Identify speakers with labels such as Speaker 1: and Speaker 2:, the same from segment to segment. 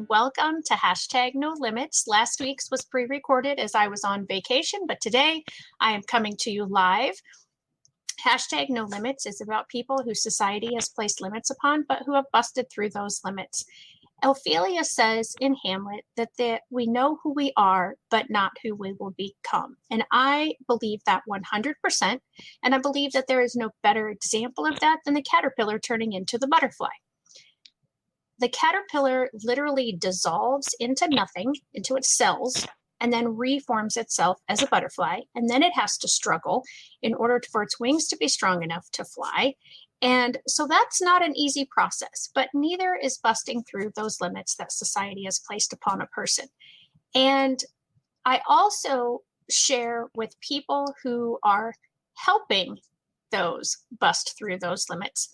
Speaker 1: and welcome to #NoLimits. Last week's was pre-recorded as I was on vacation, but today I am coming to you live. #NoLimits is about people who society has placed limits upon, but who have busted through those limits. Ophelia says in Hamlet that we know who we are, but not who we will become. And I believe that 100%. And I believe that there is no better example of that than the caterpillar turning into the butterfly. The caterpillar literally dissolves into nothing, into its cells, and then reforms itself as a butterfly. And then it has to struggle in order for its wings to be strong enough to fly. And so that's not an easy process, but neither is busting through those limits that society has placed upon a person. And I also share with people who are helping those bust through those limits.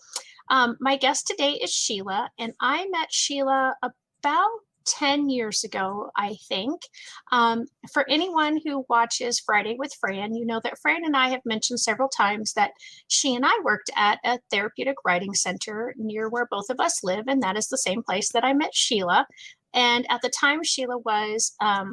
Speaker 1: My guest today is Sheila, and I met Sheila about 10 years ago, I think. For anyone who watches Friday with Fran, you know that Fran and I have mentioned several times that she and I worked at a therapeutic writing center near where both of us live, and that is the same place that I met Sheila. And at the time, Sheila was a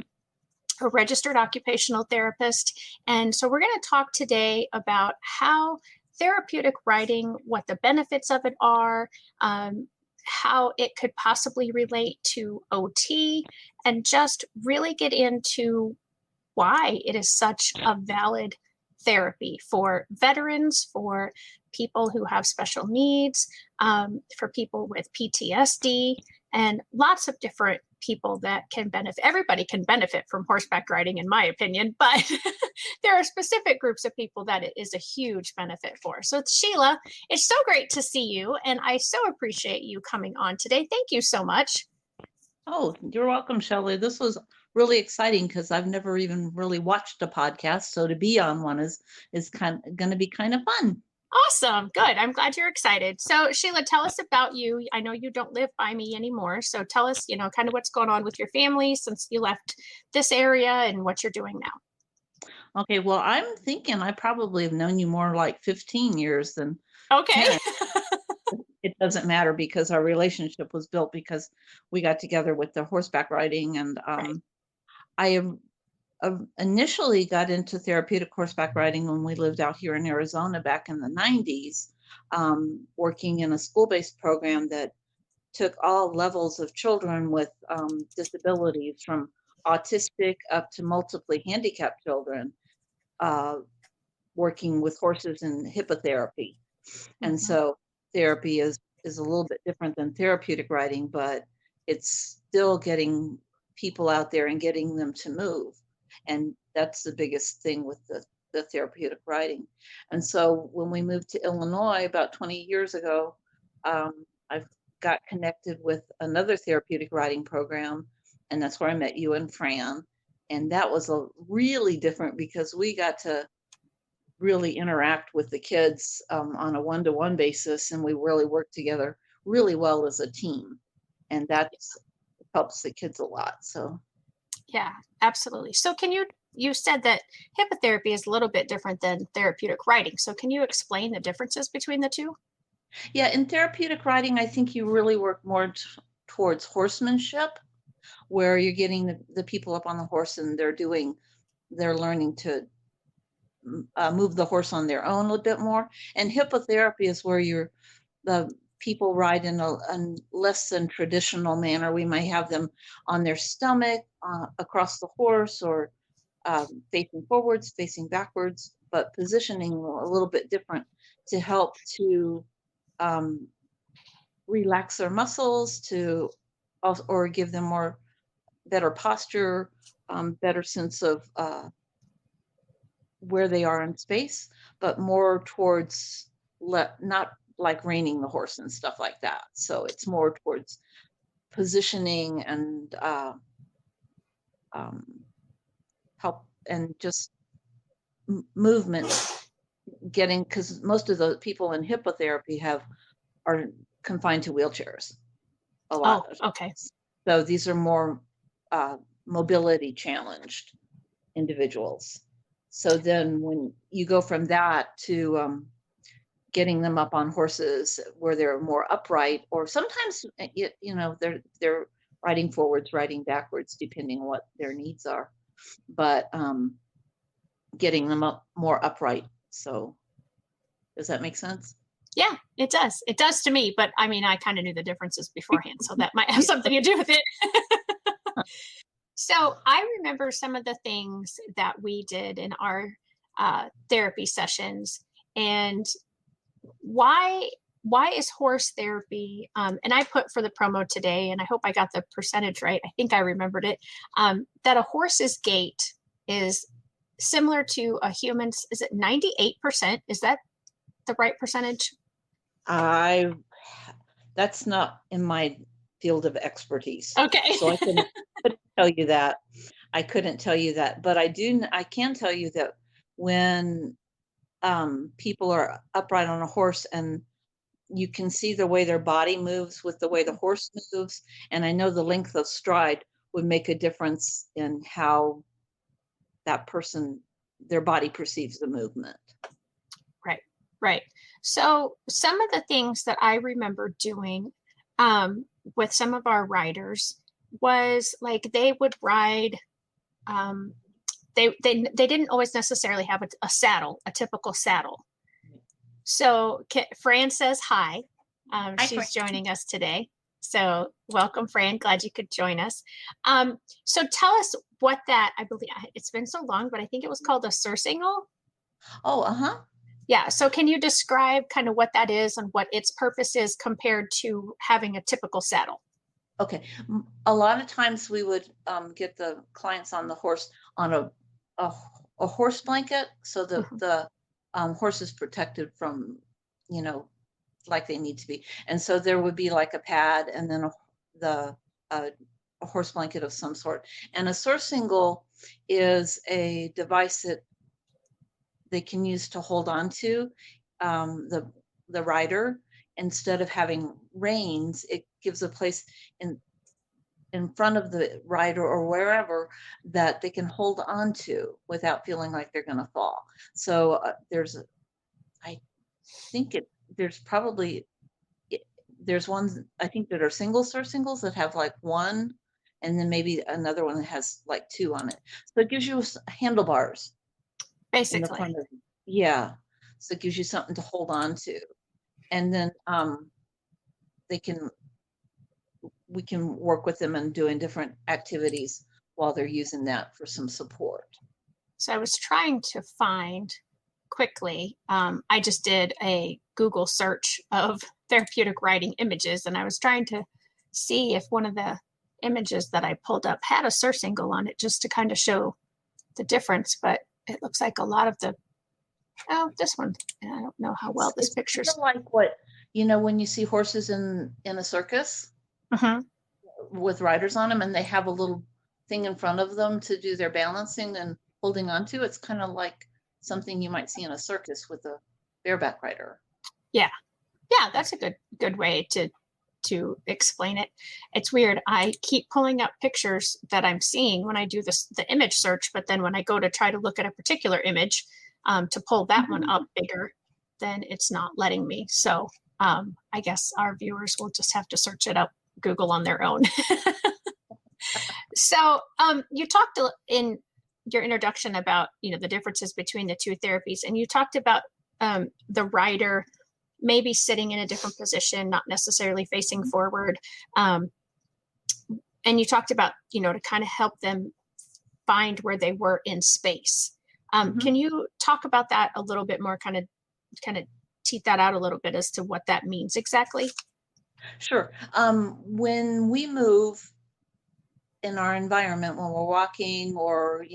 Speaker 1: registered occupational therapist. And so we're going to talk today about how therapeutic writing, what the benefits of it are, how it could possibly relate to OT, and just really get into why it is such a valid therapy for veterans, for people who have special needs, for people with PTSD, and lots of different people that can benefit. Everybody can benefit from horseback riding, in my opinion, but there are specific groups of people that it is a huge benefit for. So Sheila, it's so great to see you, and I so appreciate you coming on today. Thank you so much.
Speaker 2: Oh, you're welcome, Shelley. This was really exciting because I've never even really watched a podcast. So to be on one is going to be kind of fun.
Speaker 1: Awesome. Good. I'm glad you're excited. So Sheila, tell us about you. I know you don't live by me anymore. So tell us, kind of what's going on with your family since you left this area and what you're doing now.
Speaker 2: Okay. Well, I'm thinking I probably have known you more like 15 years than
Speaker 1: Okay.
Speaker 2: 10. It doesn't matter because our relationship was built because we got together with the horseback riding. And
Speaker 1: Right.
Speaker 2: I initially got into therapeutic horseback riding when we lived out here in Arizona back in the 90s, working in a school-based program that took all levels of children with disabilities, from autistic up to multiply handicapped children, working with horses in hippotherapy. And so therapy is a little bit different than therapeutic riding, but it's still getting people out there and getting them to move. And that's the biggest thing with the therapeutic riding. And so when we moved to Illinois about 20 years ago, I got connected with another therapeutic riding program, and that's where I met you and Fran. And that was a really different because we got to really interact with the kids on a one-to-one basis, and we really worked together really well as a team. And that helps the kids a lot. So
Speaker 1: yeah, absolutely. So you said that hippotherapy is a little bit different than therapeutic riding. So can you explain the differences between the two?
Speaker 2: yeah, in therapeutic riding, I think you really work more towards horsemanship, where you're getting the people up on the horse and they're learning to move the horse on their own a little bit more. And hippotherapy is where the people ride in a less than traditional manner. We might have them on their stomach, across the horse, or facing forwards, facing backwards, but positioning a little bit different to help to relax their muscles, or give them better posture, better sense of where they are in space, but more towards not like reining the horse and stuff like that. So it's more towards positioning and help and just movement, because most of the people in hippotherapy are confined to wheelchairs a lot.
Speaker 1: Oh, okay.
Speaker 2: So these are more mobility challenged individuals. So then when you go from that to getting them up on horses where they're more upright, or sometimes they're riding forwards, riding backwards, depending on what their needs are, but getting them up more upright. So does that make sense?
Speaker 1: Yeah, it does. It does to me, but I mean, I kind of knew the differences beforehand, so that might have something to do with it. So I remember some of the things that we did in our therapy sessions, and why why is horse therapy? And I put for the promo today, and I hope I got the percentage right. I think I remembered it. That a horse's gait is similar to a human's. Is it 98%? Is that the right percentage?
Speaker 2: I That's not in my field of expertise,
Speaker 1: Okay.
Speaker 2: so I couldn't tell you that. I couldn't tell you that, but I can tell you that when people are upright on a horse and you can see the way their body moves with the way the horse moves, and I know the length of stride would make a difference in how that person, their body perceives the movement.
Speaker 1: Right, right. So some of the things that I remember doing with some of our riders was like they would ride. Um, they didn't always necessarily have a saddle, a typical saddle. So Fran says hi.
Speaker 2: Hi, Fran.
Speaker 1: She's joining us today. So welcome, Fran. Glad you could join us. So tell us what that, I believe it's been so long, but I think it was called a surcingle.
Speaker 2: Oh, uh-huh.
Speaker 1: Yeah. So can you describe kind of what that is and what its purpose is compared to having a typical saddle?
Speaker 2: Okay. A lot of times we would get the clients on the horse on a, a horse blanket, so
Speaker 1: Mhm.
Speaker 2: the horse is protected from, you know, like they need to be. And so there would be like a pad and then the a horse blanket of some sort. And a surcingle is a device that they can use to hold on to the rider. Instead of having reins, it gives a place in front of the rider or wherever that they can hold on to without feeling like they're going to fall. So I think there's probably, there's ones I think that are single surcingles that have like one, and then maybe another one that has like two on it. So it gives you handlebars in the
Speaker 1: Basically.
Speaker 2: front of, yeah. So it gives you something to hold on to. And then they can, we can work with them and doing different activities while they're using that for some support.
Speaker 1: So I was trying to find quickly. I just did a Google search of therapeutic riding images, and I was trying to see if one of the images that I pulled up had a surcingle on it just to kind of show the difference. But it looks like a lot of the, oh, this one, I don't know how well this
Speaker 2: It's kind
Speaker 1: picture's.
Speaker 2: of like what, you know, when you see horses in a circus
Speaker 1: Mhm.
Speaker 2: with riders on them and they have a little thing in front of them to do their balancing and holding on to. It's kind of like something you might see in a circus with a bareback rider.
Speaker 1: Yeah, yeah, that's a good way to explain it. It's weird. I keep pulling up pictures that I'm seeing when I do the image search, but then when I go to try to look at a particular image to pull that one up bigger, then it's not letting me. So I guess our viewers will just have to search it up Google on their own. So you talked in your introduction about the differences between the two therapies, and you talked about the rider maybe sitting in a different position, not necessarily facing forward. Um, and you talked about, to kind of help them find where they were in space. Can you talk about that a little bit more, kind of tease that out a little bit as to what that means exactly?
Speaker 2: Sure. When we move in our environment, when we're walking or,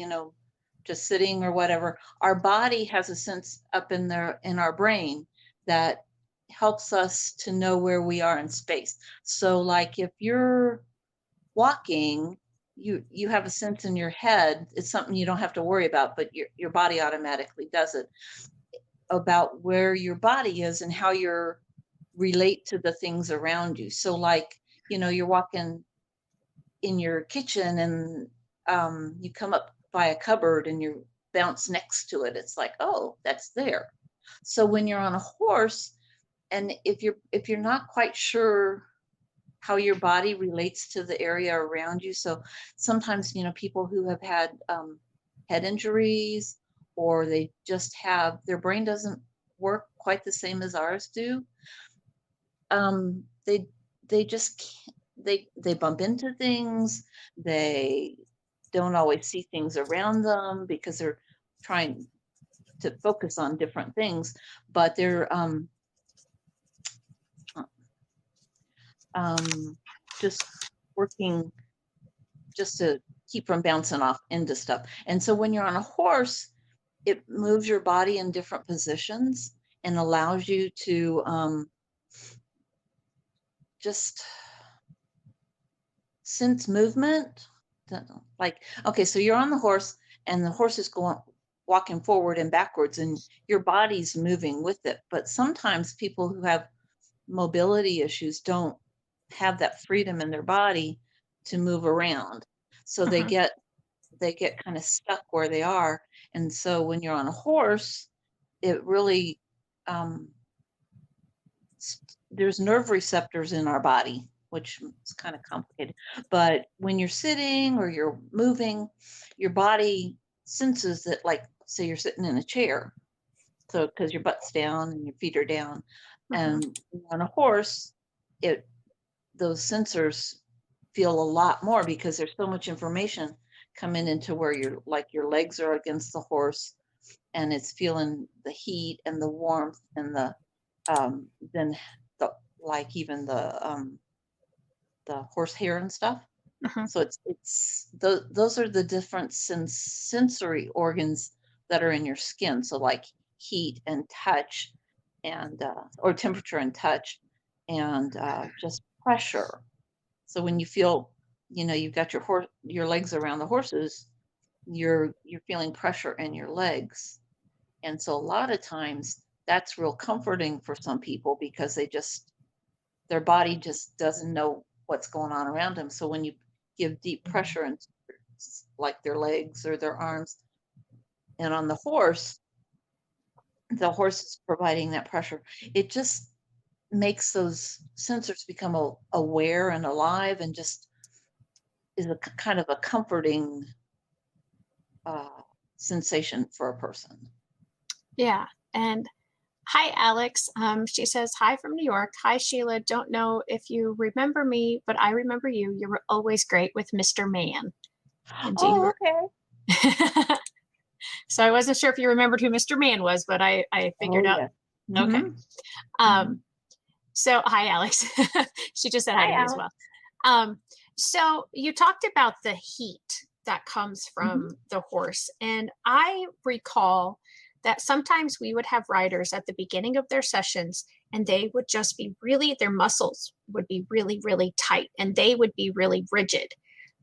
Speaker 2: just sitting or whatever, our body has a sense up in there in our brain that helps us to know where we are in space. So like if you're walking, you have a sense in your head, it's something you don't have to worry about, but your body automatically does it, about where your body is and how you're relate to the things around you. So like, you're walking in your kitchen and you come up by a cupboard and you bounce next to it. It's like, oh, that's there. So when you're on a horse, and if you're not quite sure how your body relates to the area around you. So sometimes, people who have had head injuries, or they just have, their brain doesn't work quite the same as ours do. They just can't, they bump into things. They don't always see things around them because they're trying to focus on different things, but they're just working just to keep from bouncing off into stuff. And so when you're on a horse, it moves your body in different positions and allows you to just sense movement. Like, okay, so you're on the horse and the horse is walking forward and backwards and your body's moving with it. But sometimes people who have mobility issues don't have that freedom in their body to move around. So they get kind of stuck where they are. And so when you're on a horse, it really there's nerve receptors in our body, which is kind of complicated. But when you're sitting or you're moving, your body senses that, like, say you're sitting in a chair. So because your butt's down and your feet are down. And on a horse, those sensors feel a lot more because there's so much information coming into where your legs are against the horse, and it's feeling the heat and the warmth and then even the horsehair and stuff. So those are the different sensory organs that are in your skin. So like heat and touch, and or temperature and touch, and just pressure. So when you feel, you've got your legs around the horses, you're feeling pressure in your legs. And so a lot of times that's real comforting for some people because their body just doesn't know what's going on around them. So when you give deep pressure into like their legs or their arms, and on the horse is providing that pressure, it just makes those sensors become aware and alive, and just is a kind of a comforting sensation for a person.
Speaker 1: Yeah. And hi, Alex. She says, hi from New York. Hi, Sheila. Don't know if you remember me, but I remember you. You were always great with Mr. Man. And
Speaker 2: Okay.
Speaker 1: So I wasn't sure if you remembered who Mr. Man was, but I figured out.
Speaker 2: Yeah.
Speaker 1: Okay. So hi, Alex. She just said hi to me as well. So you talked about the heat that comes from the horse. And I recall that sometimes we would have riders at the beginning of their sessions, and they would just be their muscles would be really, really tight, and they would be really rigid.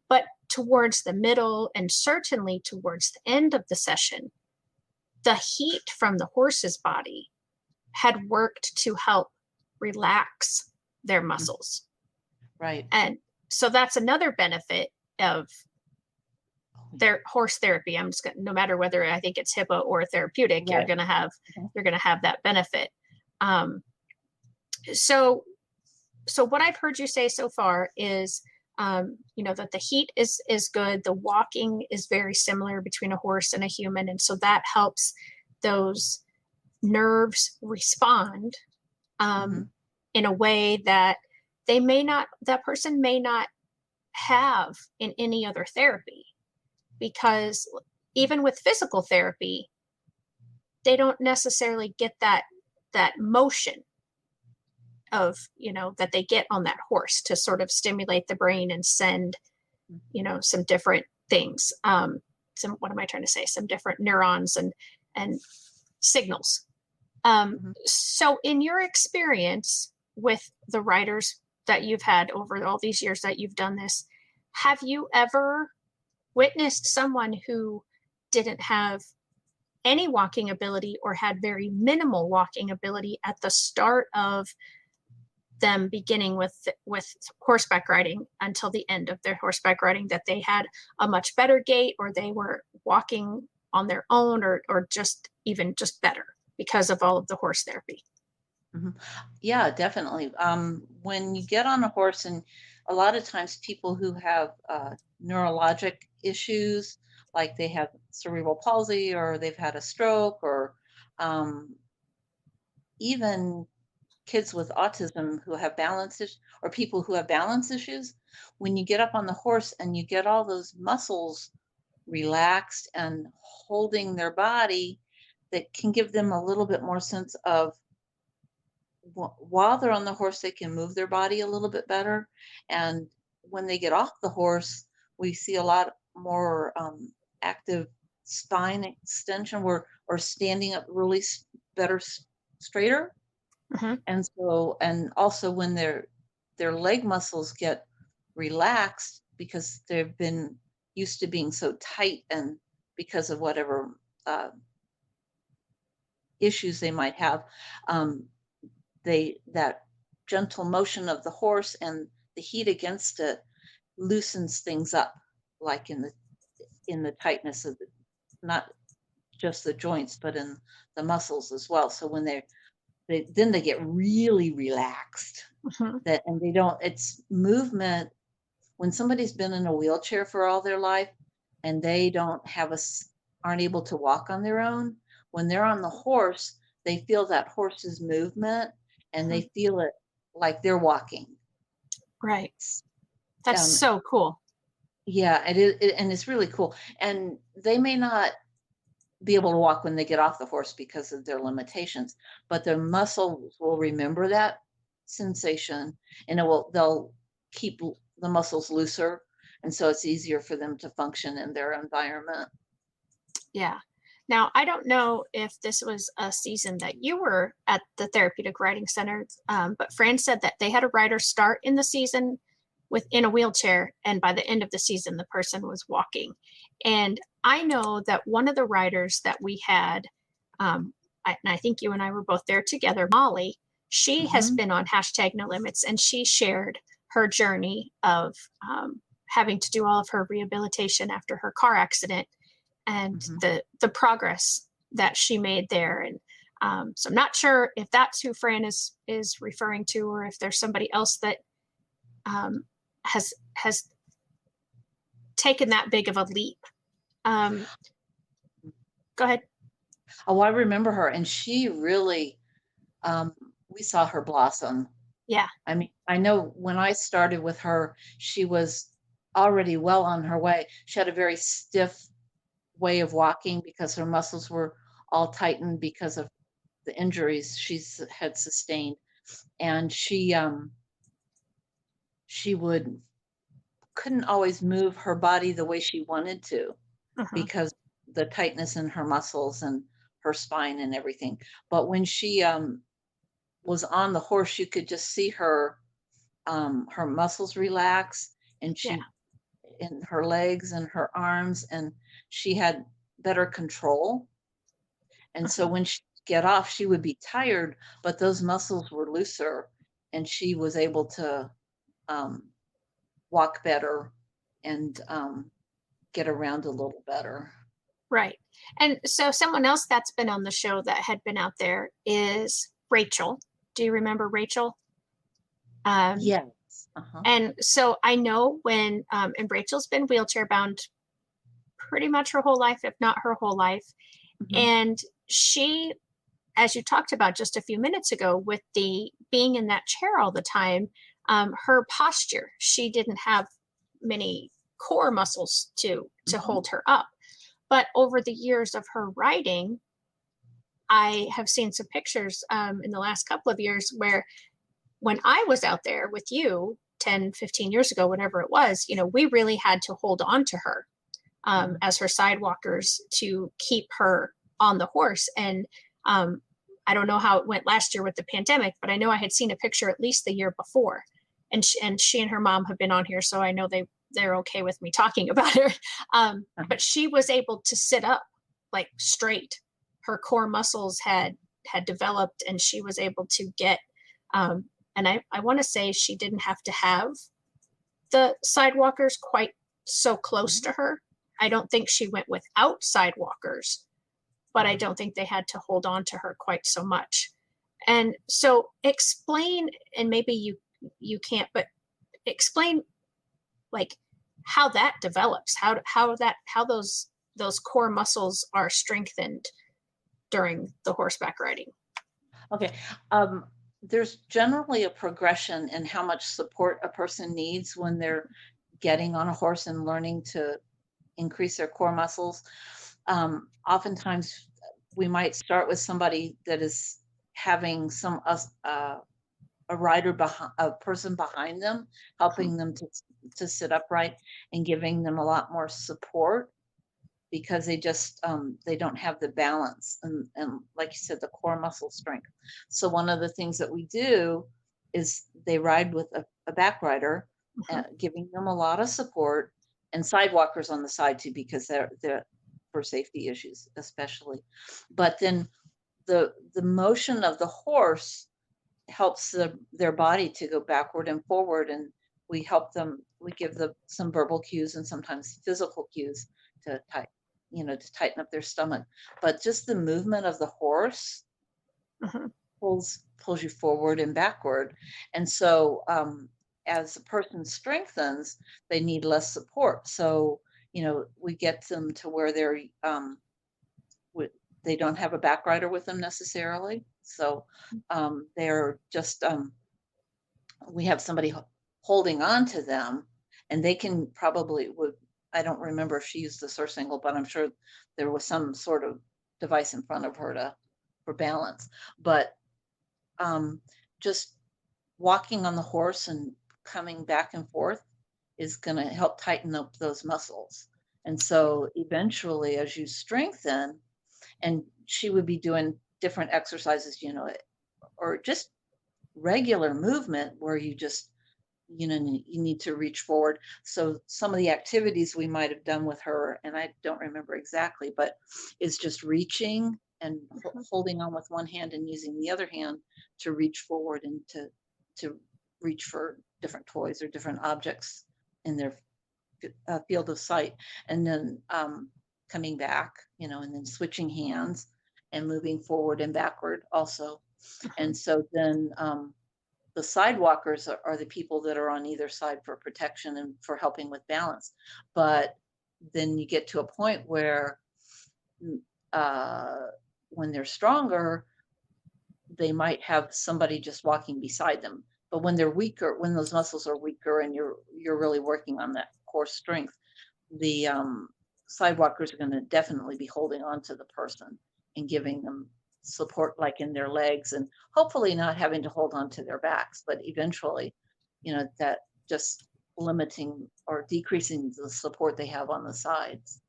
Speaker 1: But towards the middle and certainly towards the end of the session, the heat from the horse's body had worked to help relax their muscles.
Speaker 2: Right.
Speaker 1: And so that's another benefit of their horse therapy. I'm just no matter whether I think it's hippo or therapeutic, right, you're going to have that benefit. So what I've heard you say so far is, that the heat is good. The walking is very similar between a horse and a human. And so that helps those nerves respond in a way that that person may not have in any other therapy. Because even with physical therapy, they don't necessarily get that motion of, that they get on that horse to sort of stimulate the brain and send, some different things. What am I trying to say? Some different neurons and signals. So in your experience with the riders that you've had over all these years that you've done this, have you ever witnessed someone who didn't have any walking ability or had very minimal walking ability at the start of them beginning with horseback riding until the end of their horseback riding, that they had a much better gait, or they were walking on their own, or just better because of all of the horse therapy?
Speaker 2: Mhm. Yeah, definitely. When you get on a horse, and a lot of times people who have neurologic issues, like they have cerebral palsy or they've had a stroke, or um, even kids with autism who have balance issues, or people who have balance issues, when you get up on the horse and you get all those muscles relaxed and holding their body, that can give them a little bit more sense of while they're on the horse, they can move their body a little bit better. And when they get off the horse, we see a lot more active spine extension, where or standing up really better, straighter.
Speaker 1: Hmm.
Speaker 2: And so, and also when their leg muscles get relaxed because they've been used to being so tight, and because of whatever uh, issues they might have, um, that gentle motion of the horse and the heat against it loosens things up, like in the tightness of the, not just the joints, but in the muscles as well. So when they then they get really relaxed,
Speaker 1: Hmm.
Speaker 2: that and they don't, it's movement. When somebody's been in a wheelchair for all their life and they don't have aren't able to walk on their own, when they're on the horse, they feel that horse's movement, and
Speaker 1: Hmm.
Speaker 2: they feel it like they're walking.
Speaker 1: Right. That's
Speaker 2: Um,
Speaker 1: so cool.
Speaker 2: yeah, and it's really cool. And they may not be able to walk when they get off the horse because of their limitations, but their muscles will remember that sensation, and they'll keep the muscles looser, and so it's easier for them to function in their environment.
Speaker 1: Yeah. Now, I don't know if this was a season that you were at the Therapeutic Riding Center, but Fran said that they had a rider start in the season within a wheelchair, and by the end of the season, the person was walking. And I know that one of the riders that we had, and I think you and I were both there together, Molly, she has
Speaker 2: Hmm.
Speaker 1: been on hashtag No Limits, and she shared her journey of having to do all of her rehabilitation after her car accident and
Speaker 2: Hmm.
Speaker 1: the progress that she made there. And so I'm not sure if that's who Fran is referring to, or if there's somebody else that um, has taken that big of a leap. Um, Go ahead.
Speaker 2: Oh, I remember her, and she really, um, we saw her blossom.
Speaker 1: Yeah.
Speaker 2: I mean, I know when I started with her, she was already well on her way. She had a very stiff way of walking because her muscles were all tightened because of the injuries she's had sustained. And she would couldn't always move her body the way she wanted to
Speaker 1: Uh-huh.
Speaker 2: because the tightness in her muscles and her spine and everything. But when she was on the horse, you could just see her muscles relax, and
Speaker 1: Yeah.
Speaker 2: she in her legs and her arms, and she had better control. And so
Speaker 1: Uh-huh.
Speaker 2: when she get off, she would be tired, but those muscles were looser, and she was able to um, walk better and get around a little better.
Speaker 1: Right. And so someone else that's been on the show that had been out there is Rachel. Do you remember Rachel? Um,
Speaker 2: Yes. Uh-huh.
Speaker 1: and so I know and Rachel's been wheelchair bound pretty much her whole life, if not her whole life.
Speaker 2: Hmm.
Speaker 1: And she, as you talked about just a few minutes ago, with the being in that chair all the time, her posture, she didn't have many core muscles to
Speaker 2: Hmm.
Speaker 1: hold her up. But over the years of her riding, I have seen some pictures in the last couple of years where when I was out there with you 10, 15 years ago, whatever it was, we really had to hold on to her
Speaker 2: Hmm.
Speaker 1: as her sidewalkers to keep her on the horse. And um, I don't know how it went last year with the pandemic, but I know I had seen a picture at least the year before. And she and her mom have been on here, so I know they're okay with me talking about her.
Speaker 2: Uh-huh.
Speaker 1: But she was able to sit up like straight. Her core muscles had developed, and she was able to get. And I want to say she didn't have to have the sidewalkers quite so close to her. I don't think she went without sidewalkers, but I
Speaker 2: Mhm.
Speaker 1: don't think they had to hold on to her quite so much. And so explain, and maybe you can't, but explain like how that develops, how those core muscles are strengthened during the horseback riding.
Speaker 2: Okay. There's generally a progression in how much support a person needs when they're getting on a horse and learning to increase their core muscles. Oftentimes, we might start with somebody that is having a rider behind, a person behind them, helping them to sit upright and giving them a lot more support because they don't have the balance and like you said, the core muscle strength. So one of the things that we do is they ride with a back rider, giving them a lot of support, and sidewalkers on the side too, because they're for safety issues especially. But then the motion of the horse helps their body to go backward and forward, and we give them some verbal cues and sometimes physical cues to tighten up their stomach. But just the movement of the horse pulls you forward and backward. And so as a person strengthens, they need less support. So, we get them to where they don't have a back rider with them necessarily. So they're just, we have somebody holding on to them, and they can I don't remember if she used the surcingle, but I'm sure there was some sort of device in front of her for balance. But just walking on the horse and coming back and forth is going to help tighten up those muscles. And so eventually, as you strengthen, and she would be doing different exercises, or just regular movement where you just, you need to reach forward. So some of the activities we might have done with her, and I don't remember exactly, but is just reaching and holding on with one hand and using the other hand to reach forward and to reach for different toys or different objects in their field of sight. And then coming back, and then switching hands and moving forward and backward also. And so then the sidewalkers are the people that are on either side for protection and for helping with balance. But then you get to a point where when they're stronger, they might have somebody just walking beside them. But when they're weaker, when those muscles are weaker and you're really working on that core strength, the sidewalkers are going to definitely be holding on to the person and giving them support, like in their legs, and hopefully not having to hold on to their backs, but eventually, that just limiting or decreasing the support they have on the sides.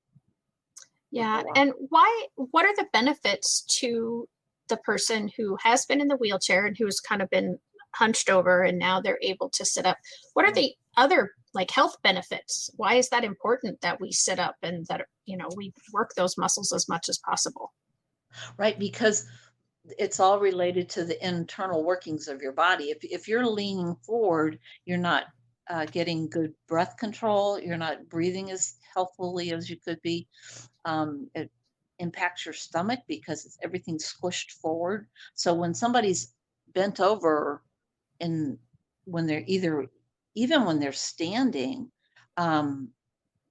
Speaker 1: Yeah. And what are the benefits to the person who has been in the wheelchair and who's kind of been hunched over and now they're able to sit up? What are the other health benefits? Why is that important that we sit up and that, we work those muscles as much as possible?
Speaker 2: Right, because it's all related to the internal workings of your body. If you're leaning forward, you're not getting good breath control. You're not breathing as healthfully as you could be. It impacts your stomach because everything's squished forward. So when somebody's bent over, and when they're even when they're standing,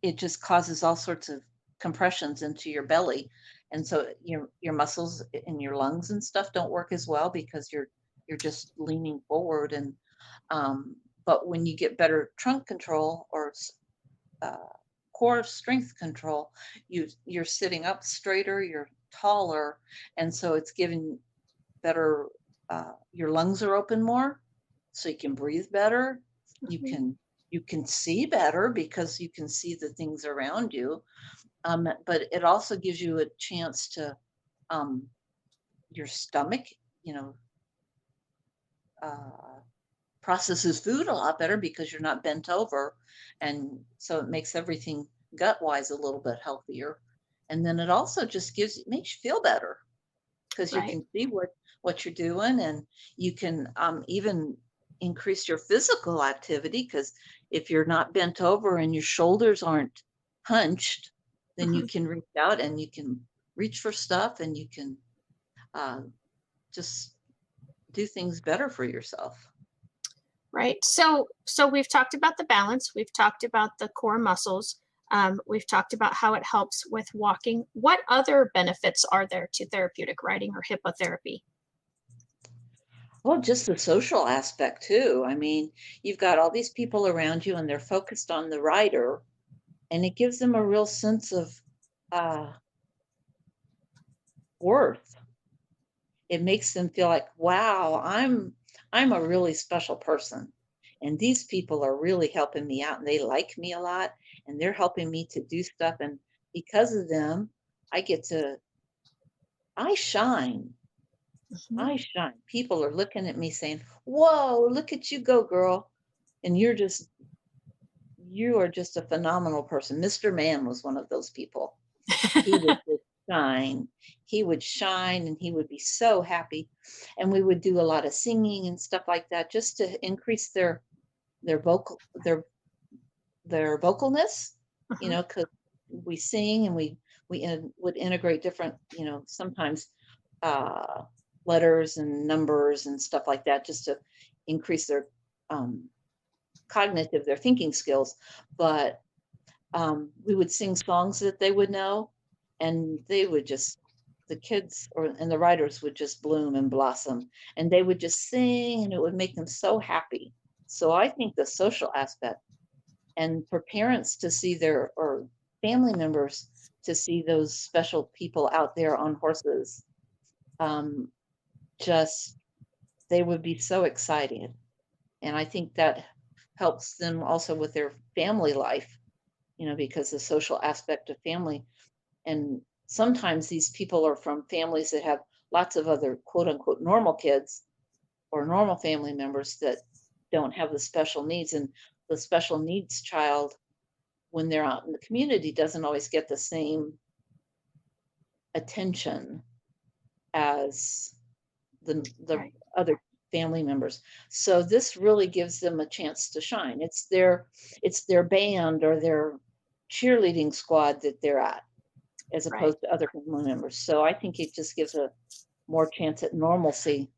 Speaker 2: it just causes all sorts of compressions into your belly, and so your muscles in your lungs and stuff don't work as well because you're just leaning forward. And but when you get better trunk control or core strength control, you're sitting up straighter, you're taller, and so it's giving better. Your lungs are open more, so you can breathe better. You can see better because you can see the things around you. But it also gives you a chance to your stomach, processes food a lot better because you're not bent over, and so it makes everything gut-wise a little bit healthier. And then it also just makes you feel better because you can see what you're doing, and you can even increase your physical activity, because if you're not bent over and your shoulders aren't hunched, then you can reach out and you can reach for stuff, and you can just do things better for yourself.
Speaker 1: Right. So we've talked about the balance. We've talked about the core muscles. We've talked about how it helps with walking. What other benefits are there to therapeutic riding or hippotherapy?
Speaker 2: Well, just the social aspect too. I mean, you've got all these people around you and they're focused on the rider, and it gives them a real sense of uh, worth. It makes them feel like, wow, I'm a really special person. And these people are really helping me out and they like me a lot and they're helping me to do stuff. And because of them, I get to, I shine.
Speaker 1: Mhm.
Speaker 2: I shine. People are looking at me saying, whoa, look at you go, girl. And you are just a phenomenal person. Mr. Man was one of those people. He would just shine. He would shine and he would be so happy. And we would do a lot of singing and stuff like that just to increase their vocal their vocalness,
Speaker 1: Mhm.
Speaker 2: because we sing and would integrate different, sometimes uh, letters and numbers and stuff like that just to increase their um, their thinking skills. But we would sing songs that they would know, and they would just the kids and the writers would just bloom and blossom, and they would just sing, and it would make them so happy. So I think the social aspect, and for parents to see their or family members to see those special people out there on horses, um, just they would be so excited, and I think that helps them also with their family life, because the social aspect of family. And sometimes these people are from families that have lots of other quote unquote normal kids or normal family members that don't have the special needs. And the special needs child, when they're out in the community, doesn't always get the same attention as the
Speaker 1: Right.
Speaker 2: other family members. So this really gives them a chance to shine. It's their band or their cheerleading squad that they're at, as
Speaker 1: Right.
Speaker 2: opposed to other family members. So I think it just gives a more chance at normalcy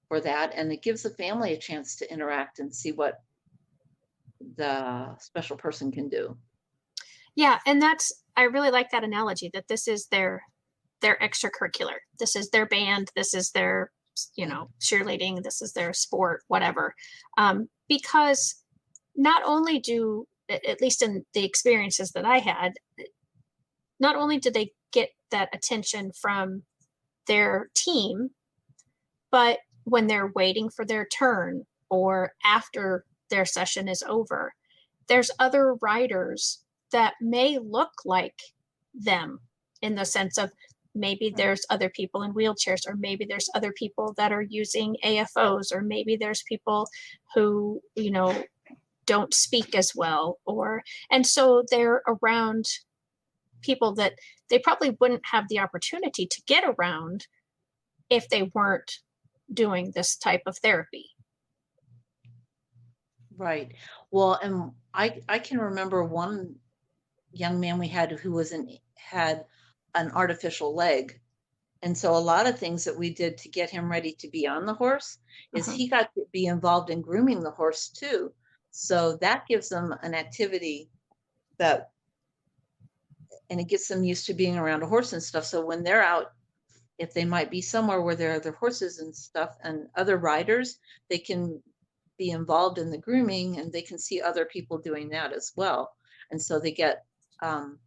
Speaker 2: for that. And it gives the family a chance to interact and see what the special person can do.
Speaker 1: Yeah, and I really like that analogy that this is their extracurricular. This is their band, this is their, cheerleading, this is their sport, whatever. Because not only do, at least in the experiences that I had, not only do they get that attention from their team, but when they're waiting for their turn or after their session is over, there's other riders that may look like them in the sense of maybe there's other people in wheelchairs, or maybe there's other people that are using AFOs, or maybe there's people who, don't speak as well, and so they're around people that they probably wouldn't have the opportunity to get around if they weren't doing this type of therapy.
Speaker 2: Right. Well, and I can remember one young man we had who had an artificial leg. And so a lot of things that we did to get him ready to be on the horse is
Speaker 1: Uh-huh.
Speaker 2: he got to be involved in grooming the horse too. So that gives them an activity that, and it gets them used to being around a horse and stuff. So when they're out, if they might be somewhere where there are other horses and stuff and other riders, they can be involved in the grooming and they can see other people doing that as well. And so they get um,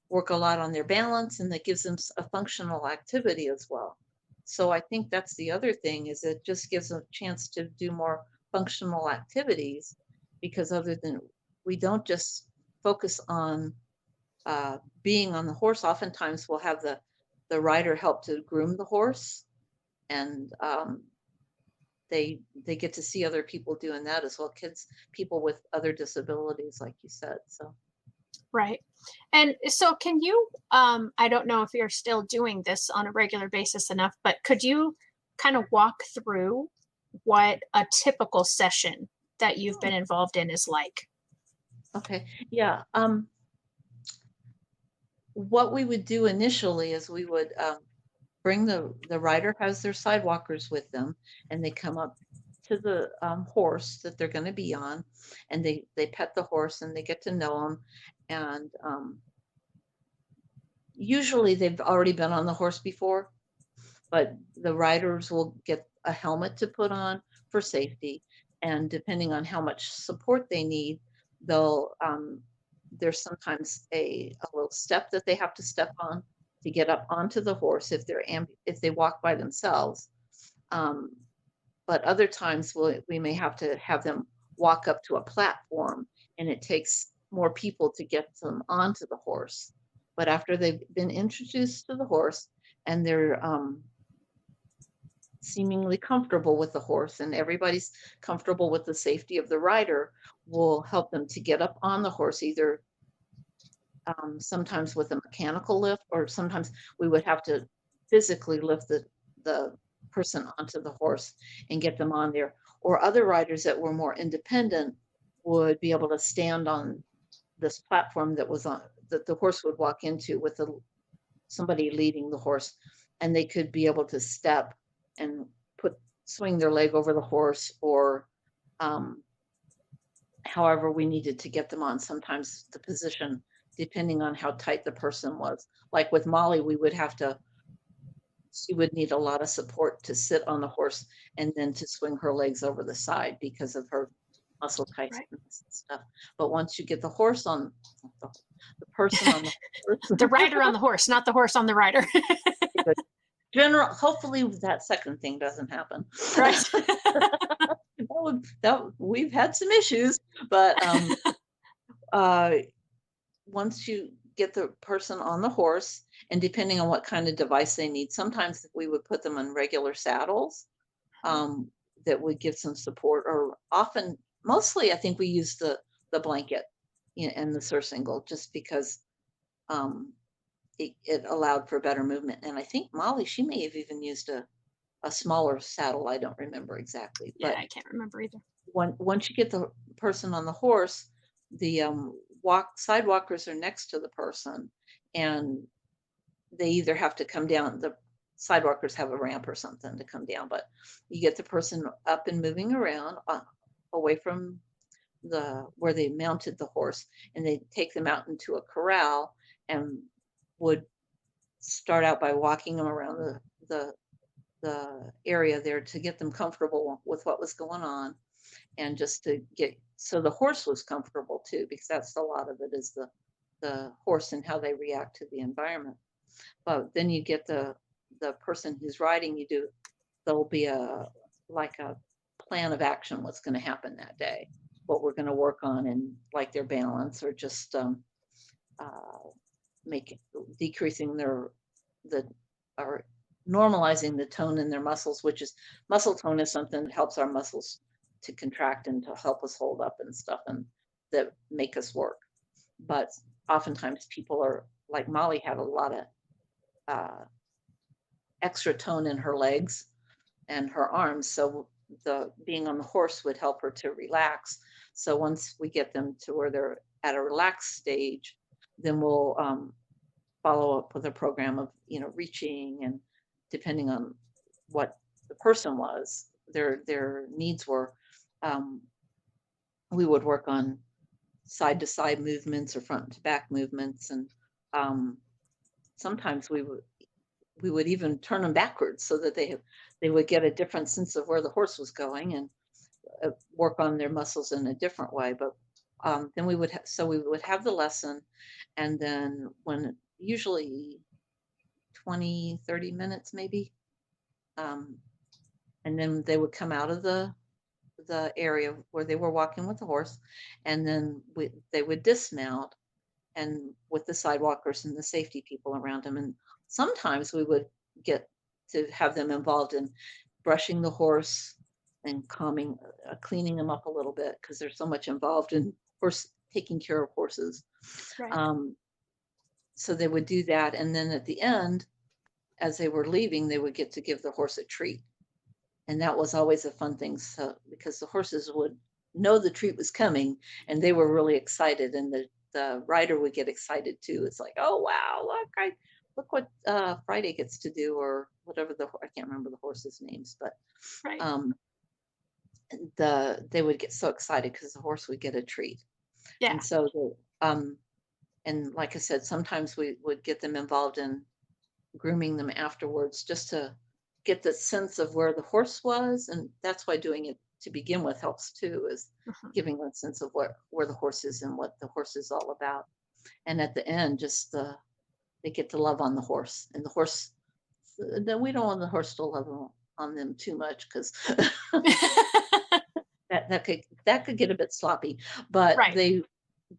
Speaker 2: work a lot on their balance, and that gives them a functional activity as well. So I think that's the other thing, is it just gives them a chance to do more functional activities, because other than we don't just focus on being on the horse. Oftentimes we'll have the rider help to groom the horse, and they get to see other people doing that as well, people with other disabilities, like you said. So
Speaker 1: Right. And so can you, I don't know if you're still doing this on a regular basis enough, but could you kind of walk through what a typical session that you've been involved in is like?
Speaker 2: okay, yeah. What we would do initially is we would bring the rider has their sidewalkers with them, and they come up to the horse that they're going to be on, and they pet the horse and they get to know him, and usually they've already been on the horse before, but the riders will get a helmet to put on for safety, and depending on how much support they need, they'll there's sometimes a little step that they have to step on to get up onto the horse if if they walk by themselves. Um, but other times we may have to have them walk up to a platform, and it takes more people to get them onto the horse. But after they've been introduced to the horse and they're seemingly comfortable with the horse and everybody's comfortable with the safety of the rider, will help them to get up on the horse, either sometimes with a mechanical lift, or sometimes we would have to physically lift the person onto the horse and get them on there. Or other riders that were more independent would be able to stand on this platform that was on that the horse would walk into with somebody leading the horse, and they could be able to step and swing their leg over the horse, or however we needed to get them on. Sometimes the position, depending on how tight the person was. Like with Molly, she would need a lot of support to sit on the horse and then to swing her legs over the side because of her muscle tightness and stuff. But once you get the horse on, the person on the horse,
Speaker 1: The rider on the horse, not the horse on the rider.
Speaker 2: hopefully that second thing doesn't happen.
Speaker 1: Right.
Speaker 2: We've had some issues, but once you get the person on the horse, and depending on what kind of device they need, sometimes we would put them in regular saddles that would give some support, or often, mostly, I think we use the blanket and the surcingle, just because it allowed for better movement. And I think Molly, she may have even used a smaller saddle. I don't remember exactly.
Speaker 1: Yeah,
Speaker 2: But
Speaker 1: I can't remember either.
Speaker 2: once you get the person on the horse, the sidewalkers are next to the person, and they either have to come down. The sidewalkers have a ramp or something to come down, but you get the person up and moving around away from where they mounted the horse, and they take them out into a corral, and would start out by walking them around the area there to get them comfortable with what was going on, and just to get so the horse was comfortable too, because that's a lot of it, is the horse and how they react to the environment. But then you get the person who's riding. There'll be a plan of action, what's going to happen that day, what we're going to work on, and like their balance, or just decreasing or normalizing the tone in their muscles, which is muscle tone is something that helps our muscles to contract and to help us hold up and stuff, and that make us work. But oftentimes people are like Molly had a lot of extra tone in her legs and her arms, so the being on the horse would help her to relax. So once we get them to where they're at a relaxed stage, then we'll follow up with a program of reaching, and depending on what the person was, their needs were, we would work on side to side movements or front to back movements, and sometimes we would even turn them backwards so that they would get a different sense of where the horse was going, and work on their muscles in a different way. But then we would have the lesson, and then when usually 20-30 minutes maybe, and then they would come out of the area where they were walking with the horse, and then they would dismount, and with the sidewalkers and the safety people around them. And sometimes we would get to have them involved in brushing the horse and cleaning them up a little bit, because there's so much involved in taking care of horses.
Speaker 1: Right.
Speaker 2: So they would do that, and then at the end, as they were leaving, they would get to give the horse a treat, and that was always a fun thing. So because the horses would know the treat was coming, and they were really excited, and the rider would get excited too. It's like, oh wow, look, look what Friday gets to do, or whatever I can't remember the horses' names, but
Speaker 1: Right.
Speaker 2: um, they would get so excited because the horse would get a treat.
Speaker 1: Yeah.
Speaker 2: And so, and like I said, sometimes we would get them involved in grooming them afterwards just to get the sense of where the horse was. And that's why doing it to begin with helps too, is
Speaker 1: Mhm.
Speaker 2: giving them a sense of where the horse is and what the horse is all about. And at the end, just they get to love on the horse, and the horse, then we don't want the horse to love on them too much, because that could get a bit sloppy. But
Speaker 1: Right.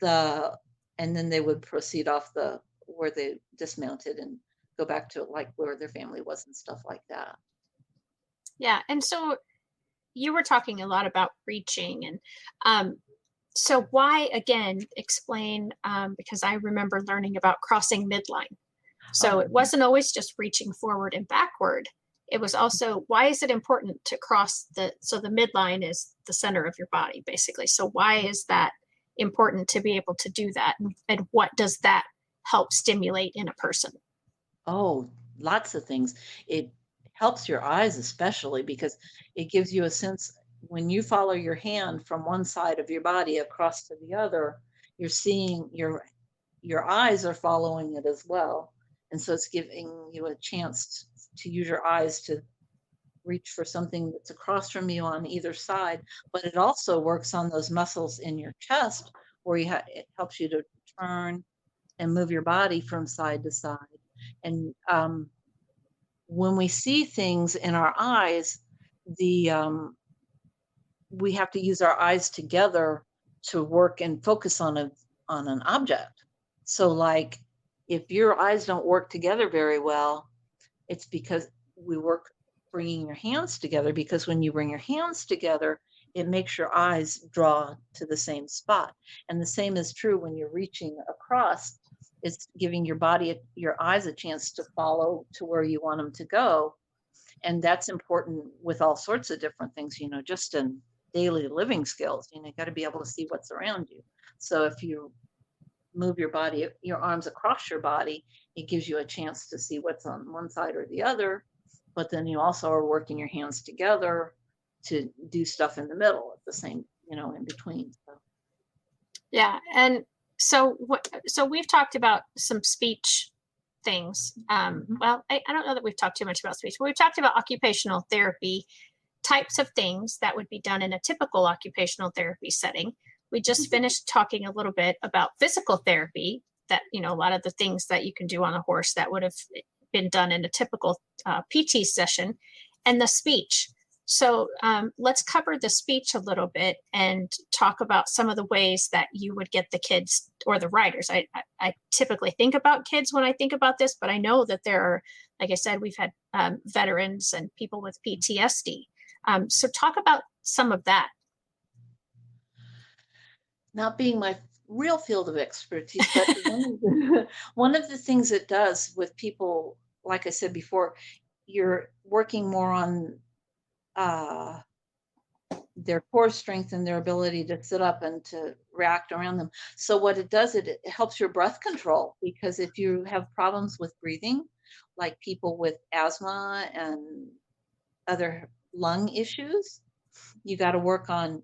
Speaker 2: the and then they would proceed off the where they dismounted and go back to like where their family was and stuff like that.
Speaker 1: Yeah. And so you were talking a lot about reaching and um so why again explain because I remember learning about crossing midline. So
Speaker 2: Oh,
Speaker 1: it wasn't always just reaching forward and backward. It was also why is it important to cross the midline is the center of your body basically. So why is that important to be able to do that and what does that help stimulate in a person?
Speaker 2: oh, lots of things. It helps your eyes, especially because it gives you a sense when you follow your hand from one side of your body across to the other, you're seeing your eyes are following it as well. And so it's giving you a chance to use your eyes to reach for something that's across from you on either side. But it also works on those muscles in your chest where it helps you to turn and move your body from side to side. And when we see things in our eyes, the we have to use our eyes together to work and focus on an object. So, like, if your eyes don't work together very well, it's because we work bringing your hands together. Because when you bring your hands together, it makes your eyes draw to the same spot. And the same is true when you're reaching across. It's giving your eyes a chance to follow to where you want them to go. And that's important with all sorts of different things, just in daily living skills. You got to be able to see what's around you. So if you move your arms across your body, it gives you a chance to see what's on one side or the other. But then you also are working your hands together to do stuff in the middle at the same, in between. So.
Speaker 1: Yeah, and so we've talked about some speech things.
Speaker 2: Mhm.
Speaker 1: Well, I don't know that we've talked too much about speech, but we've talked about occupational therapy types of things that would be done in a typical occupational therapy setting. We just finished talking a little bit about physical therapy that, a lot of the things that you can do on a horse that would have been done in a typical PT session and the speech. So let's cover the speech a little bit and talk about some of the ways that you would get the kids or the riders. I typically think about kids when I think about this, but I know that there are, like I said, we've had veterans and people with PTSD. So talk about some of that.
Speaker 2: Not being my real field of expertise, but one of the things it does with people, like I said before, you're working more on uh, their core strength and their ability to sit up and to react around them. So what it does, it helps your breath control, because if you have problems with breathing, like people with asthma and other lung issues, you got to work on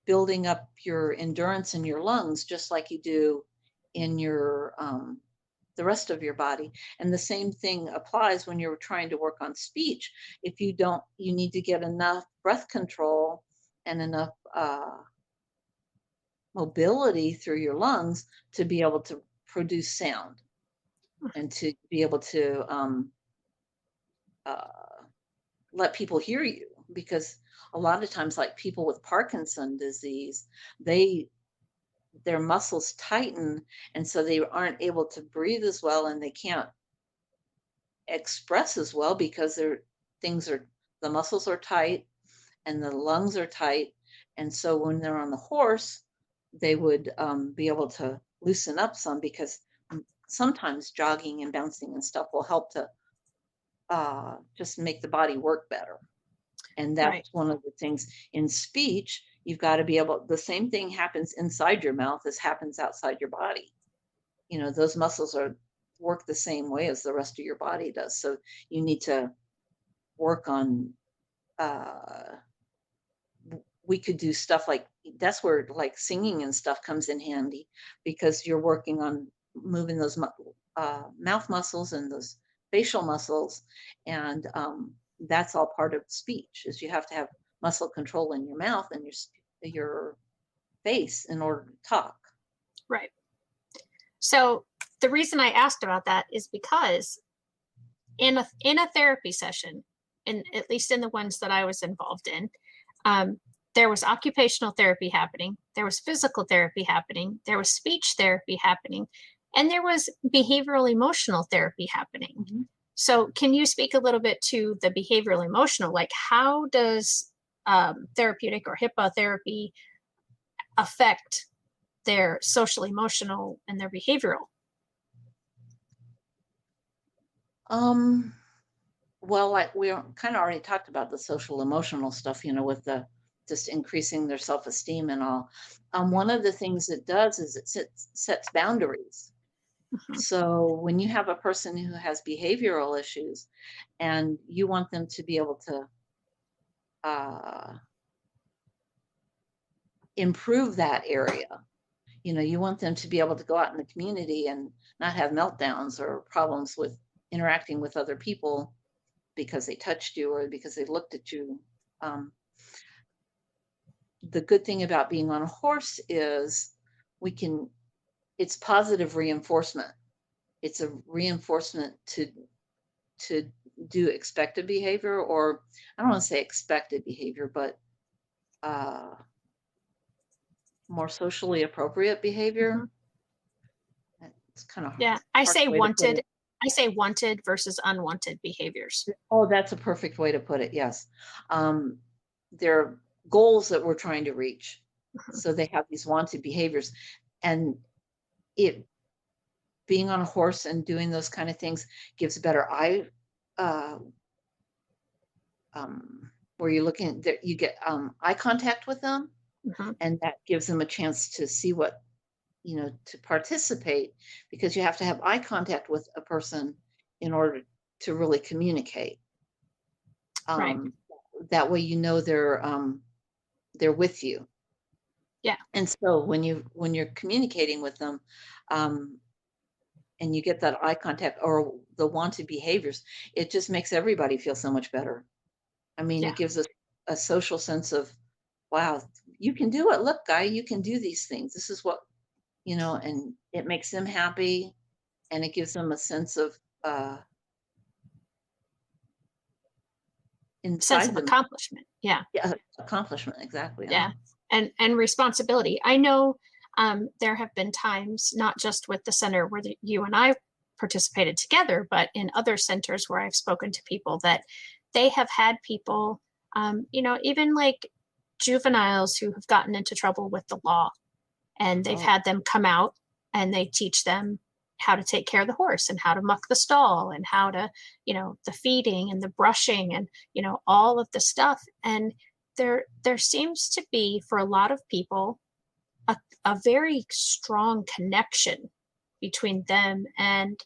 Speaker 2: building up your endurance in your lungs, just like you do in your the rest of your body. And the same thing applies when you're trying to work on speech. If you don't, you need to get enough breath control and enough mobility through your lungs to be able to produce sound and to be able to uh, let people hear you. Because a lot of times, like people with Parkinson disease, their muscles tighten, and so they aren't able to breathe as well, and they can't express as well because the muscles are tight and the lungs are tight. And so when they're on the horse, they would be able to loosen up some, because sometimes jogging and bouncing and stuff will help to just make the body work better. And
Speaker 1: Right.
Speaker 2: that's one of the things in speech. You've got to be able, the same thing happens inside your mouth as happens outside your body. Those muscles are work the same way as the rest of your body does. So you need to work on, we could do stuff like, that's where like singing and stuff comes in handy, because you're working on moving those mouth muscles and those facial muscles. And that's all part of speech, is you have to have muscle control in your mouth and your face in order to talk.
Speaker 1: Right. So the reason I asked about that is because in a therapy session, and at least in the ones that I was involved in, there was occupational therapy happening, there was physical therapy happening, there was speech therapy happening, and there was behavioral emotional therapy happening.
Speaker 2: Mm-hmm.
Speaker 1: So can you speak a little bit to the behavioral emotional? Like, how does therapeutic or HIPAA therapy affect their social emotional and their behavioral?
Speaker 2: Well, like we kind of already talked about the social emotional stuff, with the just increasing their self-esteem and all. One of the things it does is it sets boundaries.
Speaker 1: Mhm.
Speaker 2: So when you have a person who has behavioral issues and you want them to be able to improve that area, you want them to be able to go out in the community and not have meltdowns or problems with interacting with other people because they touched you or because they looked at you. The good thing about being on a horse is it's positive reinforcement. It's a reinforcement to do expected behavior, or I don't want to say expected behavior, but more socially appropriate behavior.
Speaker 1: Mhm.
Speaker 2: It's kind of
Speaker 1: Yeah, I
Speaker 2: hard
Speaker 1: say
Speaker 2: way to put
Speaker 1: wanted.
Speaker 2: it.
Speaker 1: I say wanted versus unwanted behaviors.
Speaker 2: Oh, that's a perfect way to put it. Yes. They're goals that we're trying to reach.
Speaker 1: Mhm.
Speaker 2: So they have these wanted behaviors, and it being on a horse and doing those kind of things gives better eye, uh, where you're looking that you get eye contact with them,
Speaker 1: Mhm.
Speaker 2: and that gives them a chance to see what, to participate, because you have to have eye contact with a person in order to really communicate.
Speaker 1: Right.
Speaker 2: That way, they're with you.
Speaker 1: Yeah.
Speaker 2: And so when you're communicating with them, um, and you get that eye contact or the wanted behaviors, it just makes everybody feel so much better. I mean,
Speaker 1: Yeah.
Speaker 2: it gives us a social sense of, wow, you can do it. Look, guy, you can do these things. This is what, and it makes them happy, and it gives them a sense of
Speaker 1: Sense
Speaker 2: inside
Speaker 1: of
Speaker 2: them.
Speaker 1: accomplishment. Yeah.
Speaker 2: Yeah, accomplishment, exactly.
Speaker 1: Yeah. And responsibility. I know there have been times, not just with the center where you and I participated together, but in other centers where I've spoken to people that they have had people, even like juveniles who have gotten into trouble with the law, and they've
Speaker 2: Oh,
Speaker 1: had them come out and they teach them how to take care of the horse and how to muck the stall and how to, the feeding and the brushing and, all of the stuff. And there seems to be, for a lot of people, a very strong connection between them and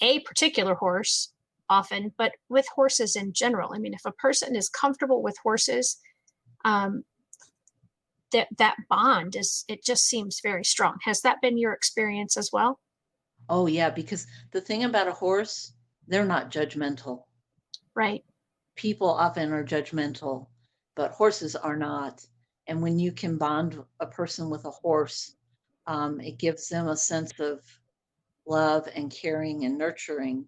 Speaker 1: a particular horse often, but with horses in general. I mean, if a person is comfortable with horses, um, that bond it just seems very strong. Has that been your experience as well?
Speaker 2: oh yeah, because the thing about a horse, they're not judgmental.
Speaker 1: Right.
Speaker 2: People often are judgmental, but horses are not. And when you can bond a person with a horse, it gives them a sense of love and caring and nurturing.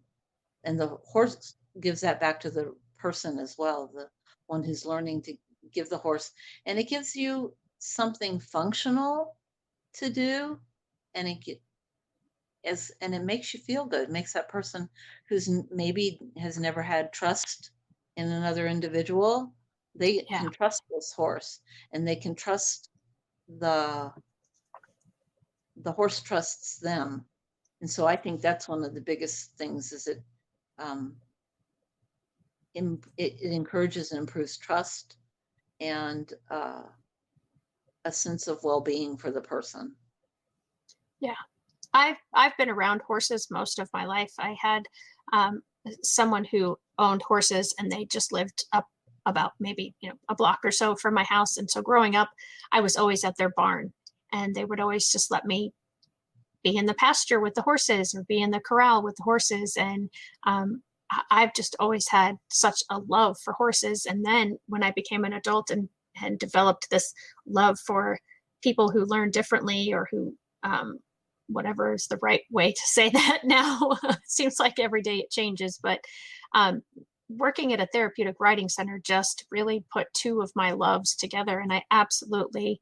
Speaker 2: And the horse gives that back to the person as well, the one who's learning to give the horse. And it gives you something functional to do, and and it makes you feel good. It makes that person who's maybe has never had trust in another individual, they
Speaker 1: Yeah.
Speaker 2: can trust this horse, and they can trust the the horse trusts them. And so I think that's one of the biggest things, is um, it encourages and improves trust and a sense of well-being for the person.
Speaker 1: Yeah. I've been around horses most of my life. I had um, someone who owned horses, and they just lived up about maybe a block or so from my house. And so growing up, I was always at their barn, and they would always just let me be in the pasture with the horses or be in the corral with the horses. And I've just always had such a love for horses. And then when I became an adult and developed this love for people who learn differently, or who whatever is the right way to say that now. Seems like every day it changes, but um, working at a therapeutic riding center just really put two of my loves together. And I absolutely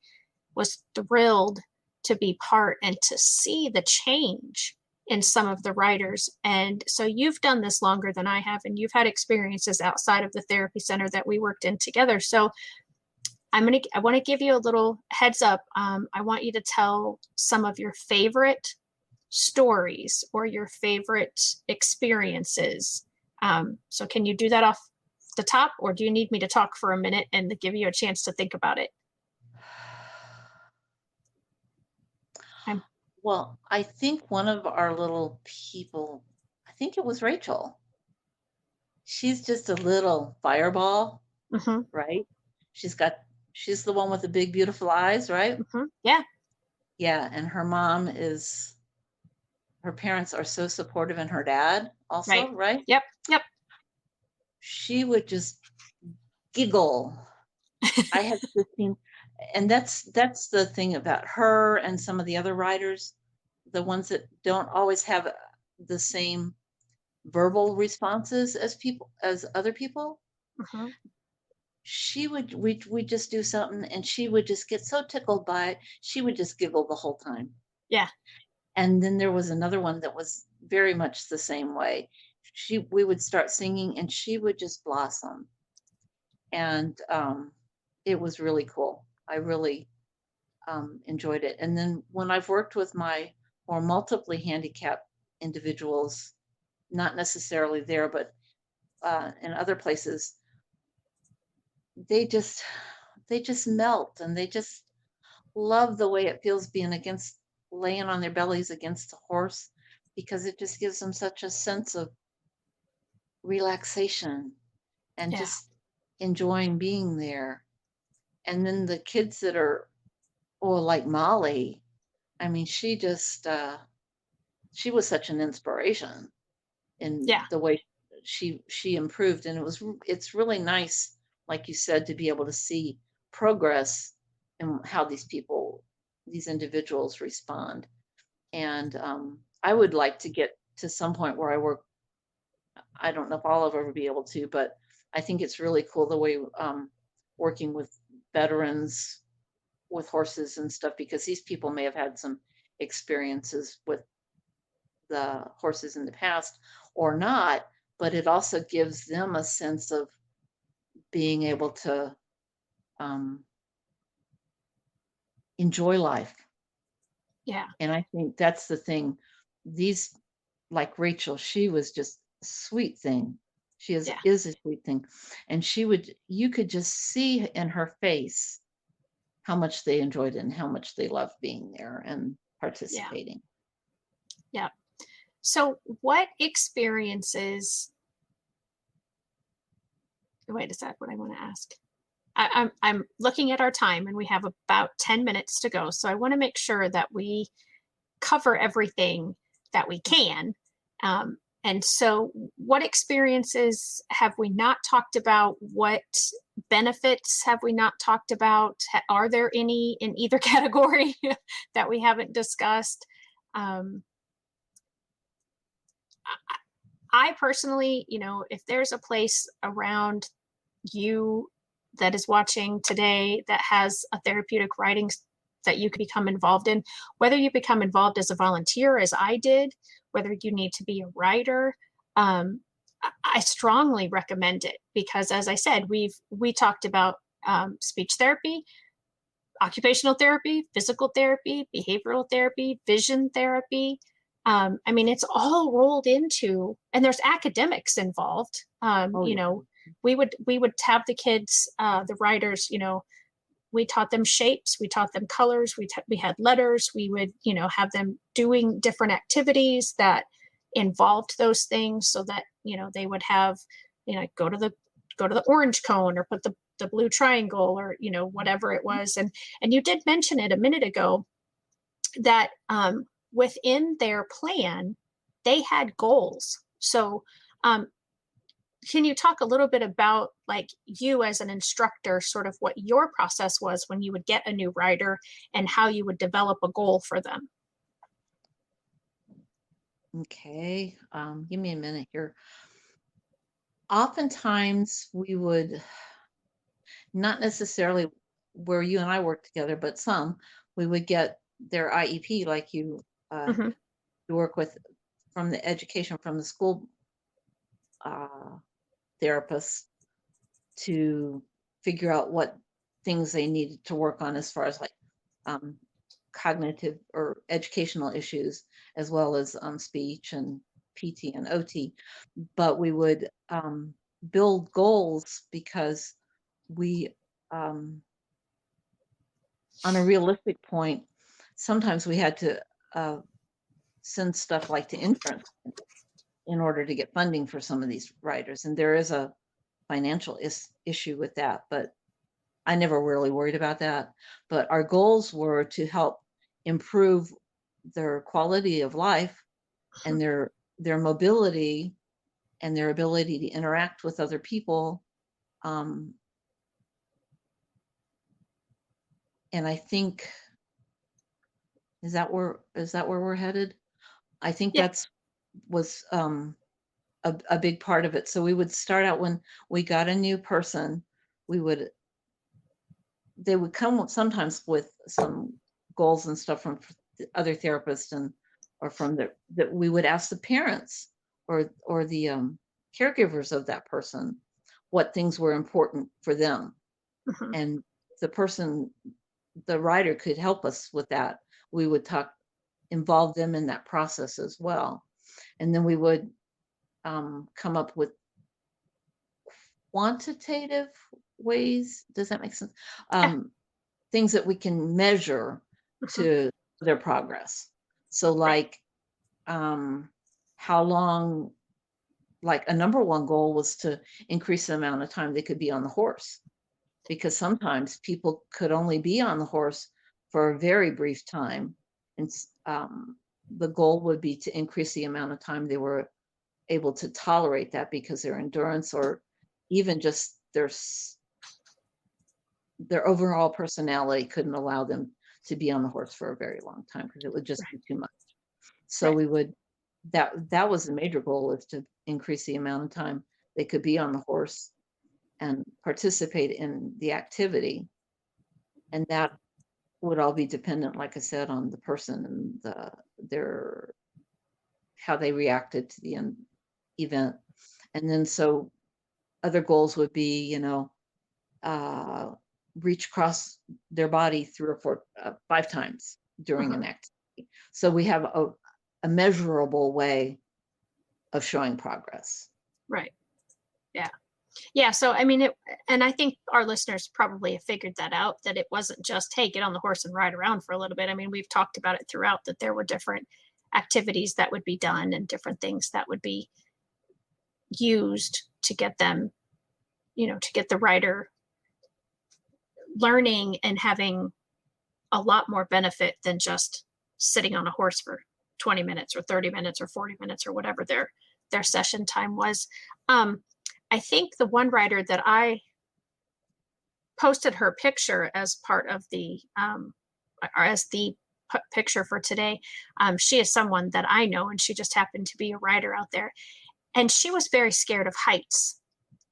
Speaker 1: was thrilled to be part and to see the change in some of the riders. And so you've done this longer than I have, and you've had experiences outside of the therapy center that we worked in together. So I want to give you a little heads up. I want you to tell some of your favorite stories or your favorite experiences. So can you do that off the top, or do you need me to talk for a minute and give you a chance to think about it? I'm
Speaker 2: Well, I think one of our little people, I think it was Rachel. She's just a little fireball,
Speaker 1: mhm,
Speaker 2: right? She's got, she's the one with the big, beautiful eyes, right?
Speaker 1: yeah,
Speaker 2: Yeah. And her parents are so supportive, and her dad
Speaker 1: right.
Speaker 2: also, right?
Speaker 1: Yep, yep.
Speaker 2: She would just giggle. I have just seen, and that's the thing about her and some of the other writers, the ones that don't always have the same verbal responses as other people.
Speaker 1: Mhm,
Speaker 2: We just do something, and she would just get so tickled by it, she would just giggle the whole time.
Speaker 1: yeah,
Speaker 2: And then there was another one that was very much the same way. We would start singing, and she would just blossom. And it was really cool. I really enjoyed it. And then when I've worked with my more multiply handicapped individuals, not necessarily there, but in other places, they just they just melt, and they just love the way it feels being against, laying on their bellies against a horse, because it just gives them such a sense of relaxation and
Speaker 1: yeah,
Speaker 2: just enjoying being there. And then the kids that are, or like Molly, I mean, she was such an inspiration in
Speaker 1: yeah,
Speaker 2: the way she improved. And it's really nice, like you said, to be able to see progress in how these individuals respond. And I would like to get to some point where I work. I don't know if I'll ever be able to, but I think it's really cool the way working with veterans with horses and stuff, because these people may have had some experiences with the horses in the past or not, but it also gives them a sense of being able to um, enjoy life.
Speaker 1: yeah,
Speaker 2: And I think that's the thing. These, like Rachel, she was just a sweet thing. She
Speaker 1: yeah,
Speaker 2: is a sweet thing. And you could just see in her face how much they enjoyed it and how much they loved being there and
Speaker 1: yeah,
Speaker 2: participating.
Speaker 1: yeah. So what experiences, wait, is that what I want to ask? I'm looking at our time, and we have about 10 minutes to go. So I want to make sure that we cover everything that we can. And so, what experiences have we not talked about? What benefits have we not talked about? Are there any in either category that we haven't discussed? Um, I personally, if there's a place around you that is watching today that has a therapeutic writing that you could become involved in, whether you become involved as a volunteer, as I did, whether you need to be a writer, I strongly recommend it, because, as I said, we talked about speech therapy, occupational therapy, physical therapy, behavioral therapy, vision therapy. I mean, it's all rolled into, and there's academics involved.
Speaker 2: Oh, yeah.
Speaker 1: We would have the kids, the writers, we taught them shapes, we taught them colors, we had letters, we would, have them doing different activities that involved those things, so that, they would have, go to the orange cone, or put the blue triangle, or, whatever it was. And you did mention it a minute ago, that within their plan, they had goals. So can you talk a little bit about, like, you as an instructor, sort of what your process was when you would get a new rider, and how you would develop a goal for them?
Speaker 2: Okay, give me a minute here. Oftentimes we would, not necessarily where you and I work together, but we would get their IEP, like you
Speaker 1: Mm-hmm.
Speaker 2: work with, from the education, from the school therapists, to figure out what things they needed to work on, as far as like cognitive or educational issues, as well as speech and PT and OT. But we would build goals, because we, on a realistic point, sometimes we had to send stuff like to insurance in order to get funding for some of these riders. And there is a financial issue with that, but I never really worried about that. But our goals were to help improve their quality of life, and their mobility, and their ability to interact with other people. And I think, is that where we're headed? I think
Speaker 1: Yeah.
Speaker 2: that's was a big part of it. So we would start out, when we got a new person, they would come sometimes with some goals and stuff from the other therapists, or from that we would ask the parents, or the caregivers of that person, what things were important for them.
Speaker 1: Mm-hmm.
Speaker 2: And the writer could help us with that. We would involve them in that process as well. And then we would come up with quantitative ways. Does that make sense?
Speaker 1: Yeah.
Speaker 2: Things that we can measure
Speaker 1: Mm-hmm.
Speaker 2: to their progress. So
Speaker 1: Right.
Speaker 2: like, how long, like a number one goal was to increase the amount of time they could be on the horse, because sometimes people could only be on the horse for a very brief time. And the goal would be to increase the amount of time they were able to tolerate that, because their endurance, or even just their overall personality, couldn't allow them to be on the horse for a very long time, because it would just be too much. So
Speaker 1: Right.
Speaker 2: we would, that was the major goal, is to increase the amount of time they could be on the horse and participate in the activity. And that would all be dependent, like I said, on the person and their how they reacted to the event. And then so other goals would be, reach across their body 3 or 4, 5 times during an
Speaker 1: Mm-hmm.
Speaker 2: activity. So we have a measurable way of showing progress.
Speaker 1: Right. Yeah. Yeah. So, I mean, and I think our listeners probably have figured that out, that it wasn't just, hey, get on the horse and ride around for a little bit. I mean, we've talked about it throughout, that there were different activities that would be done, and different things that would be used to get them, to get the rider learning and having a lot more benefit than just sitting on a horse for 20 minutes or 30 minutes or 40 minutes, or whatever their session time was. I think the one rider that I posted her picture as part of or as the picture for today. She is someone that I know, and she just happened to be a rider out there. And she was very scared of heights.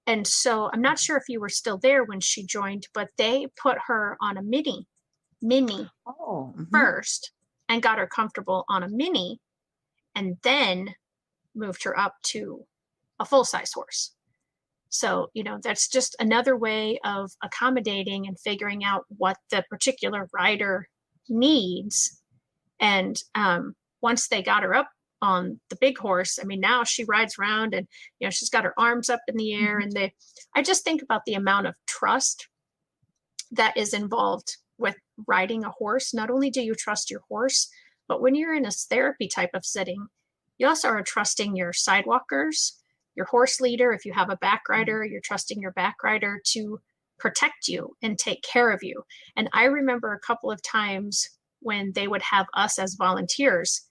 Speaker 1: And so I'm not sure if you were still there when she joined, but they put her on a mini
Speaker 2: Oh,
Speaker 1: first, and got her comfortable on a mini, and then moved her up to a full-size horse. So, that's just another way of accommodating and figuring out what the particular rider needs. And once they got her up on the big horse, I mean, now she rides around, and, she's got her arms up in the air. And I just think about the amount of trust that is involved with riding a horse. Not only do you trust your horse, but when you're in a therapy type of setting, you also are trusting your sidewalkers, your horse leader. If you have a back rider, you're trusting your back rider to protect you and take care of you. And I remember a couple of times when they would have us as volunteers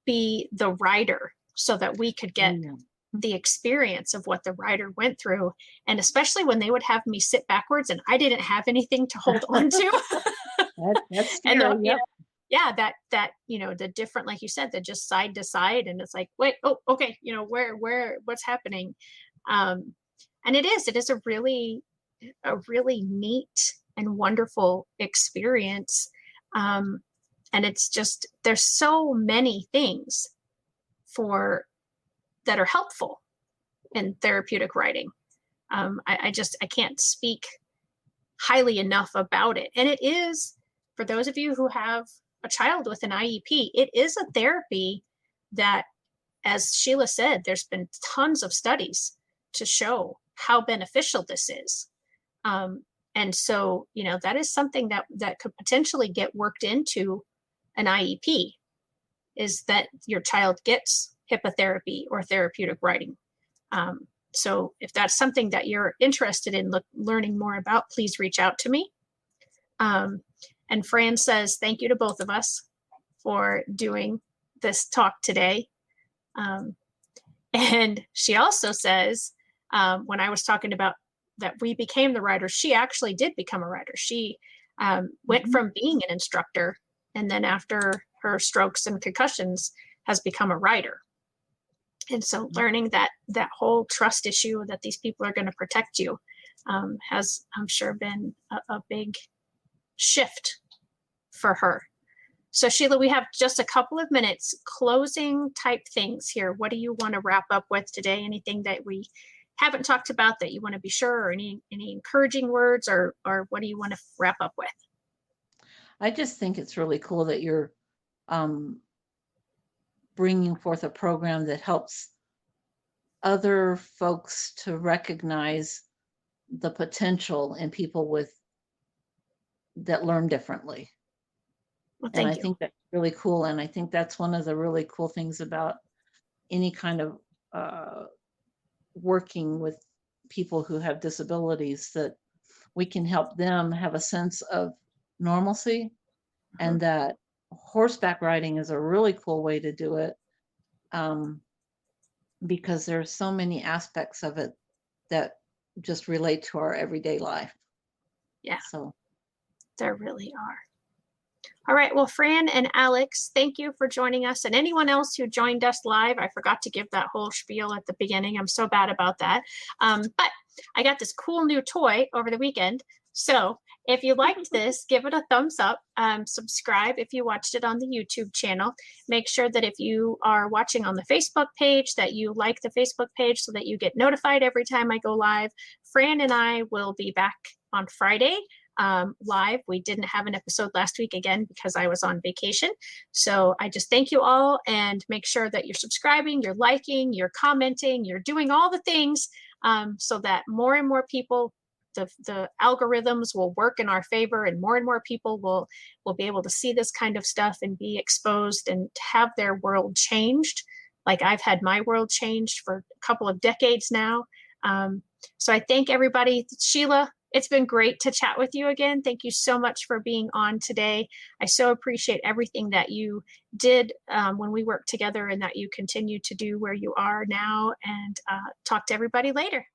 Speaker 1: be the rider so that we could get the experience of what the rider went through. And especially when they would have me sit backwards and I didn't have anything to hold on to.
Speaker 2: That's
Speaker 1: And
Speaker 2: scary.
Speaker 1: you know, yeah, that you know, the different, like you said, the just side to side, and it's like, wait, oh, okay, you know, where what's happening. And it is a really neat and wonderful experience. And it's just, there's so many things for that are helpful in therapeutic riding. I can't speak highly enough about it. And it is, for those of you who have a child with an IEP, it is a therapy that, as Sheila said, there's been tons of studies to show how beneficial this is. And so, you know, that is something that could potentially get worked into an IEP, is that your child gets HIPAA therapy or therapeutic riding. So if that's something that you're interested in learning more about, please reach out to me. And Fran says, thank you to both of us for doing this talk today. And she also says, when I was talking about that we became the rider, she actually did become a rider. She went from being an instructor, and then after her strokes and concussions has become a rider. And so learning that whole trust issue that these people are going to protect you has, I'm sure, been a big shift for her. So Sheila, we have just a couple of minutes, closing type things here. What do you want to wrap up with today? Anything that we haven't talked about that you want to be sure, or any encouraging words, or what do you want to wrap up with?
Speaker 2: I just think it's really cool that you're bringing forth a program that helps other folks to recognize the potential in people that learn differently.
Speaker 1: Well,
Speaker 2: and I
Speaker 1: thank you.
Speaker 2: think that's really cool. And I think that's one of the really cool things about any kind of working with people who have disabilities, that we can help them have a sense of normalcy, and that horseback riding is a really cool way to do it, because there's so many aspects of it that just relate to our everyday life.
Speaker 1: Yeah,
Speaker 2: so
Speaker 1: there really are. All right. Well, Fran and Alex, thank you for joining us. And anyone else who joined us live, I forgot to give that whole spiel at the beginning. I'm so bad about that. But I got this cool new toy over the weekend. So if you liked this, give it a thumbs up. Subscribe if you watched it on the YouTube channel. Make sure that if you are watching on the Facebook page, that you like the Facebook page so that you get notified every time I go live. Fran and I will be back on Friday live. We didn't have an episode last week, again, because I was on vacation. So I just thank you all, and make sure that you're subscribing, you're liking, you're commenting, you're doing all the things, so that more and more people, the algorithms will work in our favor, and more people will be able to see this kind of stuff and be exposed and have their world changed. Like I've had my world changed for a couple of decades now. So I thank everybody. Sheila, it's been great to chat with you again. Thank you so much for being on today. I so appreciate everything that you did when we worked together, and that you continue to do where you are now. And talk to everybody later.